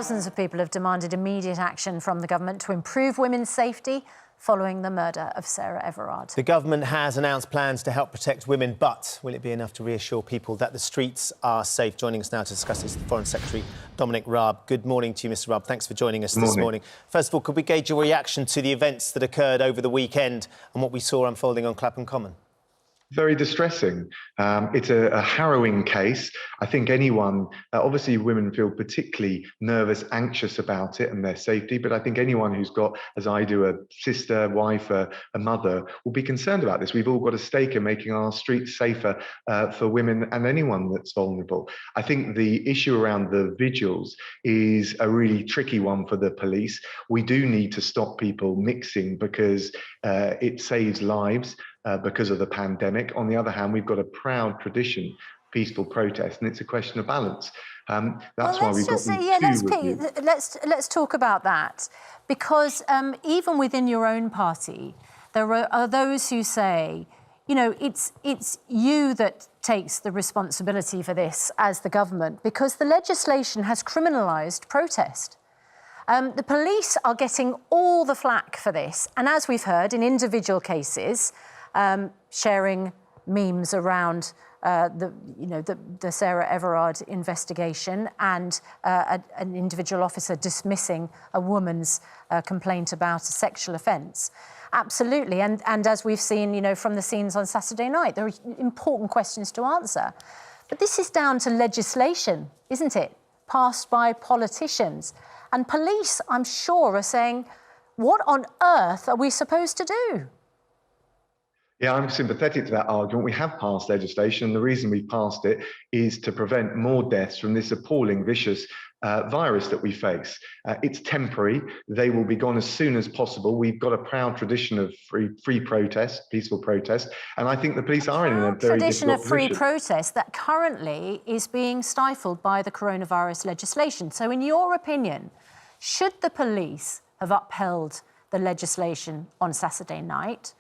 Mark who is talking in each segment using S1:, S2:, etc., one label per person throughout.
S1: Thousands of people have demanded immediate action from the government to improve women's safety following the murder of Sarah Evarard.
S2: The government has announced plans to help protect women, but will it be enough to reassure people that the streets are safe? Joining us now to discuss this is the Foreign Secretary Dominic Raab. Good morning to you, Mr Raab. Thanks for joining us this morning. First of all, could we gauge your reaction to the events that occurred over the weekend and what we saw unfolding on Clapham Common?
S3: Very distressing. It's a harrowing case. I think anyone, obviously women feel particularly nervous, anxious about it and their safety, but I think anyone who's got, as I do, a sister, wife, a mother, will be concerned about this. We've all got a stake in making our streets safer for women and anyone that's vulnerable. I think the issue around the vigils is a really tricky one for the police. We do need to stop people mixing because it saves lives. Because of the pandemic. On the other hand, we've got a proud tradition, peaceful protest, and it's a question of balance. That's why we've got
S1: let's talk about that, because even within your own party, there are those who say, you know, it's you that takes the responsibility for this as the government, because the legislation has criminalised protest. The police are getting all the flack for this, and as we've heard in individual cases, sharing memes around the Sarah Evarard investigation and an individual officer dismissing a woman's complaint about a sexual offence. Absolutely, and as we've seen, you know, from the scenes on Saturday night, there are important questions to answer. But this is down to legislation, isn't it? Passed by politicians. And police, I'm sure, are saying, what on earth are we supposed to do?
S3: Yeah, I'm sympathetic to that argument. We have passed legislation. The reason we passed it is to prevent more deaths from this appalling, vicious virus that we face. It's temporary. They will be gone as soon as possible. We've got a proud tradition of free protest, peaceful protest, and I think the police are in a very
S1: tradition of free
S3: position.
S1: protest that currently is being stifled by the coronavirus legislation. So in your opinion, should the police have upheld the legislation on Saturday night?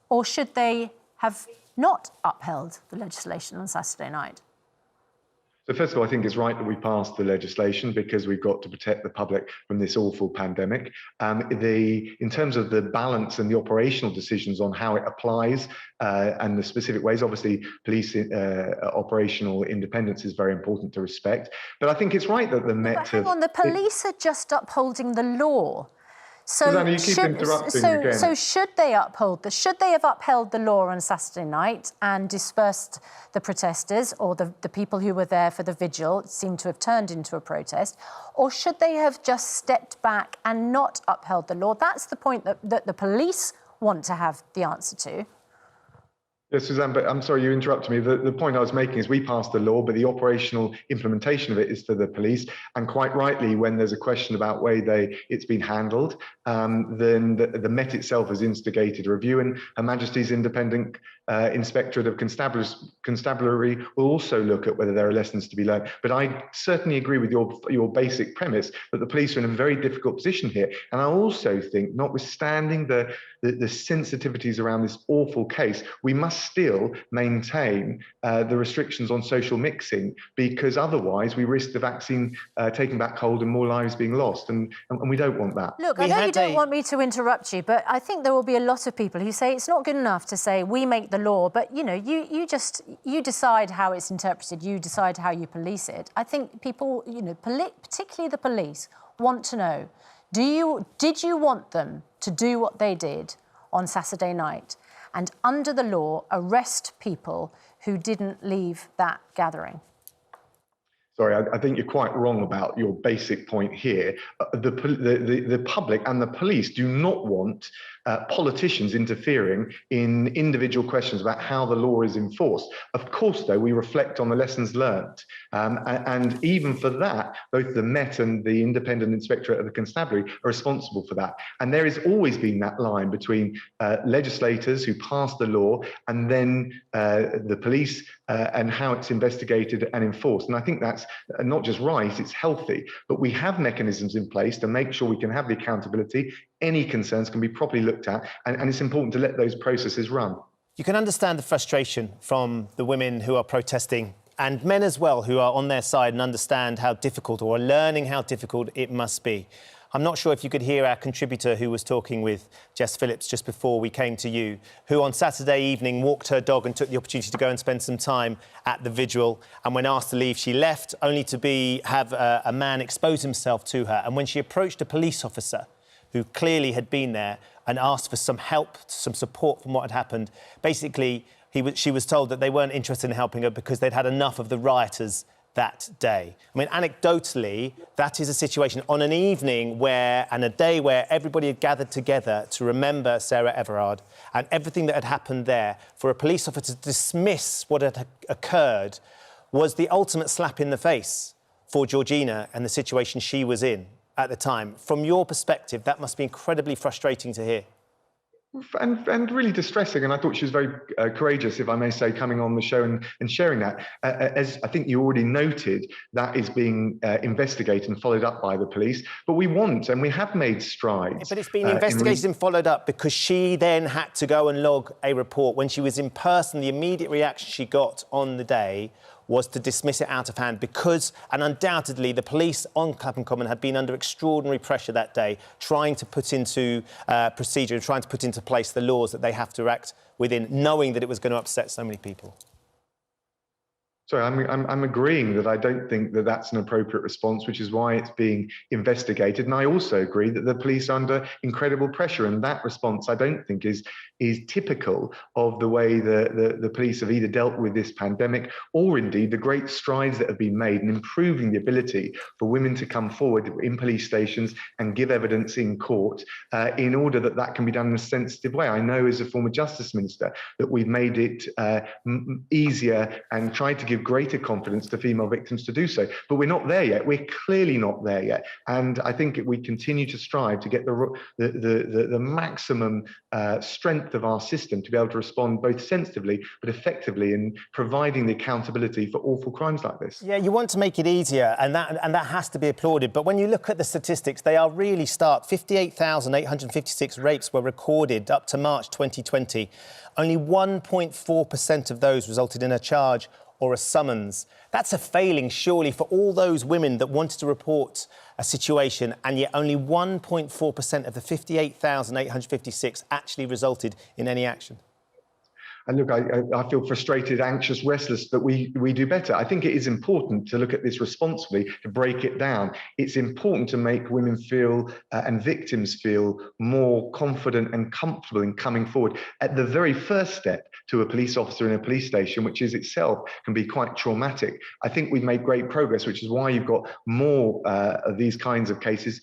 S1: Or should they have not upheld the legislation on Saturday night?
S3: So first of all, I think it's right that we passed the legislation because we've got to protect the public from this awful pandemic. In terms of the balance and the operational decisions on how it applies and the specific ways, obviously police operational independence is very important to respect. But I think it's right that the Met...
S1: But hang on, the police are just upholding the law. So,
S3: Susanna, you keep interrupting again.
S1: So should they have upheld the law on Saturday night and dispersed the protesters or the people who were there for the vigil? It seemed to have turned into a protest. Or should they have just stepped back and not upheld the law? That's the point that the police want to have the answer to.
S3: Yes, Suzanne, but I'm sorry you interrupted me. The point I was making is we passed the law, but the operational implementation of it is for the police. And quite rightly, when there's a question about way it's been handled, then the Met itself has instigated a review, and Her Majesty's Independent Inspectorate of Constabulary will also look at whether there are lessons to be learned. But I certainly agree with your basic premise that the police are in a very difficult position here. And I also think, notwithstanding the sensitivities around this awful case, we must still maintain the restrictions on social mixing, because otherwise we risk the vaccine taking back hold and more lives being lost, and we don't want that.
S1: Look, I know you don't want me to interrupt you, but I think there will be a lot of people who say it's not good enough to say we make the law, but you know, you decide how it's interpreted, you decide how you police it. I think people, you know, particularly the police, want to know, did you want them to do what they did on Saturday night and under the law arrest people who didn't leave that gathering?
S3: Sorry, I think you're quite wrong about your basic point here. The public and the police do not want politicians interfering in individual questions about how the law is enforced. Of course, though, we reflect on the lessons learned. And even for that, both the Met and the Independent Inspectorate of the Constabulary are responsible for that. And there has always been that line between legislators who pass the law and then the police and how it's investigated and enforced. And I think that's not just right, it's healthy. But we have mechanisms in place to make sure we can have the accountability. Any concerns can be properly looked at, and it's important to let those processes run.
S2: You can understand the frustration from the women who are protesting and men as well who are on their side and understand how difficult, or are learning how difficult it must be. I'm not sure if you could hear our contributor who was talking with Jess Phillips just before we came to you, who on Saturday evening walked her dog and took the opportunity to go and spend some time at the vigil. And when asked to leave, she left, only to have a man expose himself to her. And when she approached a police officer who clearly had been there and asked for some help, some support from what had happened, basically she was told that they weren't interested in helping her because they'd had enough of the rioters that day. I mean, anecdotally, that is a situation on an evening where, and a day where everybody had gathered together to remember Sarah Evarard and everything that had happened there, for a police officer to dismiss what had occurred was the ultimate slap in the face for Georgina and the situation she was in at the time. From your perspective, that must be incredibly frustrating to hear.
S3: And really distressing. And I thought she was very courageous, if I may say, coming on the show and sharing that. As I think you already noted, that is being investigated and followed up by the police. But we want, and we have made strides.
S2: But it's been investigated and followed up because she then had to go and log a report. When she was in person, the immediate reaction she got on the day was to dismiss it out of hand because, and undoubtedly, the police on Clapham Common had been under extraordinary pressure that day, trying to put into procedure, trying to put into place the laws that they have to act within, knowing that it was going to upset so many people.
S3: Sorry, I'm agreeing that I don't think that that's an appropriate response, which is why it's being investigated. And I also agree that the police are under incredible pressure, and that response I don't think is typical of the way the police have either dealt with this pandemic or indeed the great strides that have been made in improving the ability for women to come forward in police stations and give evidence in court in order that that can be done in a sensitive way. I know as a former Justice Minister that we've made it easier and tried to give greater confidence to female victims to do so. But we're not there yet. We're clearly not there yet. And I think we continue to strive to get the maximum strength of our system to be able to respond both sensitively but effectively in providing the accountability for awful crimes like this.
S2: Yeah, you want to make it easier, and that has to be applauded. But when you look at the statistics, they are really stark. 58,856 rapes were recorded up to March 2020. Only 1.4% of those resulted in a charge or a summons. That's a failing, surely, for all those women that wanted to report a situation, and yet only 1.4% of the 58,856 actually resulted in any action.
S3: And look, I feel frustrated, anxious, restless that we do better. I think it is important to look at this responsibly, to break it down. It's important to make women feel and victims feel more confident and comfortable in coming forward at the very first step to a police officer in a police station, which is itself can be quite traumatic. I think we've made great progress, which is why you've got more of these kinds of cases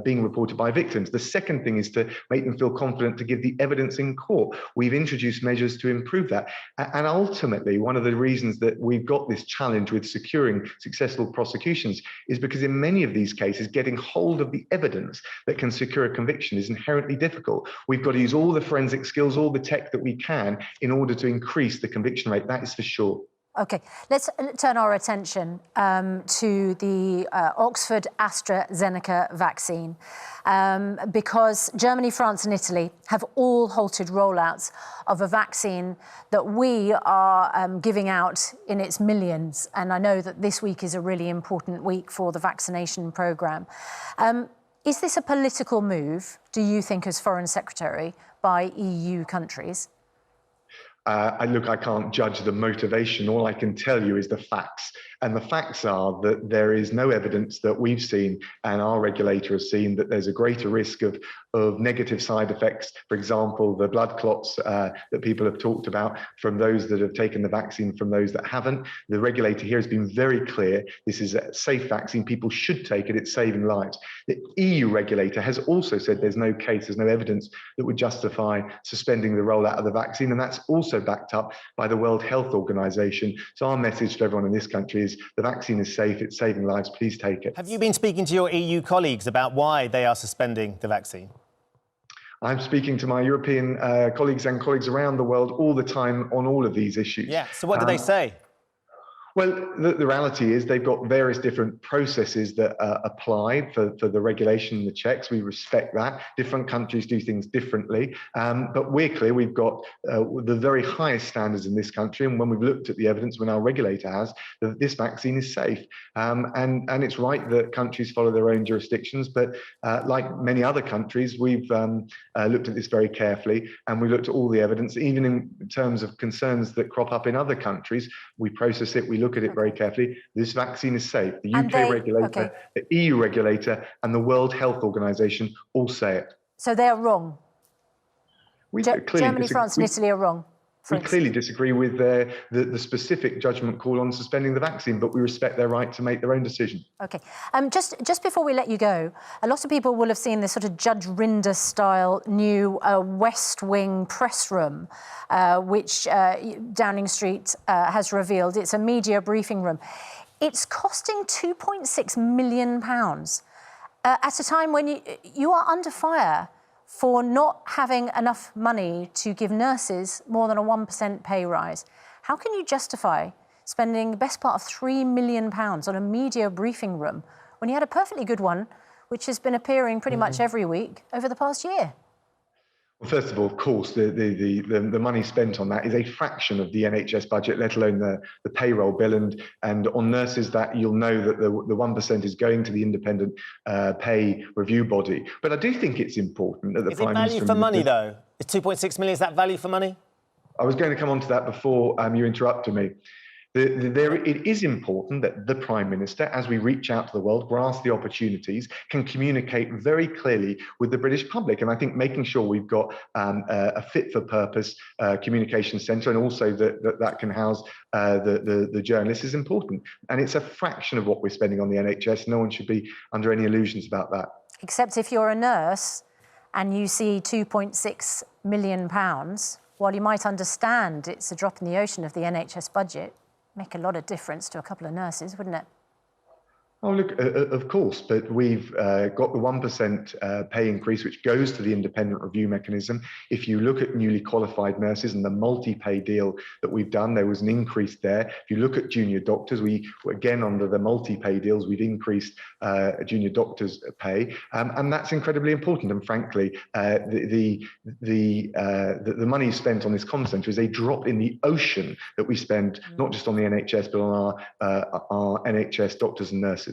S3: being reported by victims. The second thing is to make them feel confident to give the evidence in court. We've introduced measures to improve that. And ultimately, one of the reasons that we've got this challenge with securing successful prosecutions is because in many of these cases, getting hold of the evidence that can secure a conviction is inherently difficult. We've got to use all the forensic skills, all the tech that we can in order to increase the conviction rate. That is for sure.
S1: OK, let's turn our attention to the Oxford AstraZeneca vaccine, because Germany, France and Italy have all halted rollouts of a vaccine that we are giving out in its millions. And I know that this week is a really important week for the vaccination programme. Is this a political move, do you think, as Foreign Secretary, by EU countries?
S3: Look, I can't judge the motivation. All I can tell you is the facts. And the facts are that there is no evidence that we've seen and our regulator has seen that there's a greater risk of negative side effects. For example, the blood clots that people have talked about from those that have taken the vaccine from those that haven't. The regulator here has been very clear. This is a safe vaccine. People should take it. It's saving lives. The EU regulator has also said there's no case, there's no evidence that would justify suspending the rollout of the vaccine. And that's also backed up by the World Health Organization. So our message to everyone in this country is the vaccine is safe, it's saving lives, please take it.
S2: Have you been speaking to your EU colleagues about why they are suspending the vaccine?
S3: I'm speaking to my European colleagues and colleagues around the world all the time on all of these issues.
S2: Yeah, so what do they say?
S3: Well, the reality is they've got various different processes that apply for the regulation and the checks. We respect that. Different countries do things differently. But we're clear we've got the very highest standards in this country. And when we've looked at the evidence, when our regulator has, that this vaccine is safe. And it's right that countries follow their own jurisdictions. But like many other countries, we've looked at this very carefully. And we looked at all the evidence, even in terms of concerns that crop up in other countries. We process it, we look at it very carefully. This vaccine is safe. The UK regulator, the EU regulator, and the World Health Organization all say it.
S1: So they are wrong. Germany, France, and Italy are wrong.
S3: We clearly disagree with the specific judgment call on suspending the vaccine, but we respect their right to make their own decision.
S1: OK. Just before we let you go, a lot of people will have seen this sort of Judge Rinder-style new West Wing press room, which Downing Street has revealed. It's a media briefing room. It's costing £2.6 million at a time when you are under fire for not having enough money to give nurses more than a 1% pay rise. How can you justify spending the best part of £3 million on a media briefing room when you had a perfectly good one, which has been appearing pretty much every week over the past year?
S3: Well, first of all, of course, the money spent on that is a fraction of the NHS budget, let alone the payroll bill. And on nurses, that you'll know that the 1% is going to the independent pay review body. But I do think it's important that the Prime Minister...
S2: Is it value for money, though? Is 2.6 million, is that value for money?
S3: I was going to come on to that before you interrupted me. It is important that the Prime Minister, as we reach out to the world, grasp the opportunities, can communicate very clearly with the British public. And I think making sure we've got a fit-for-purpose communication centre, and also that can house the journalists, is important. And it's a fraction of what we're spending on the NHS. No one should be under any illusions about that.
S1: Except if you're a nurse and you see £2.6 million, while you might understand it's a drop in the ocean of the NHS budget, make a lot of difference to a couple of nurses, wouldn't it?
S3: Oh, look, of course, but we've got the 1% pay increase, which goes to the independent review mechanism. If you look at newly qualified nurses and the multi-pay deal that we've done, there was an increase there. If you look at junior doctors, again, under the multi-pay deals, we've increased junior doctors' pay, and that's incredibly important. And frankly, the money spent on this comm centre is a drop in the ocean that we spend, not just on the NHS, but on our NHS doctors and nurses.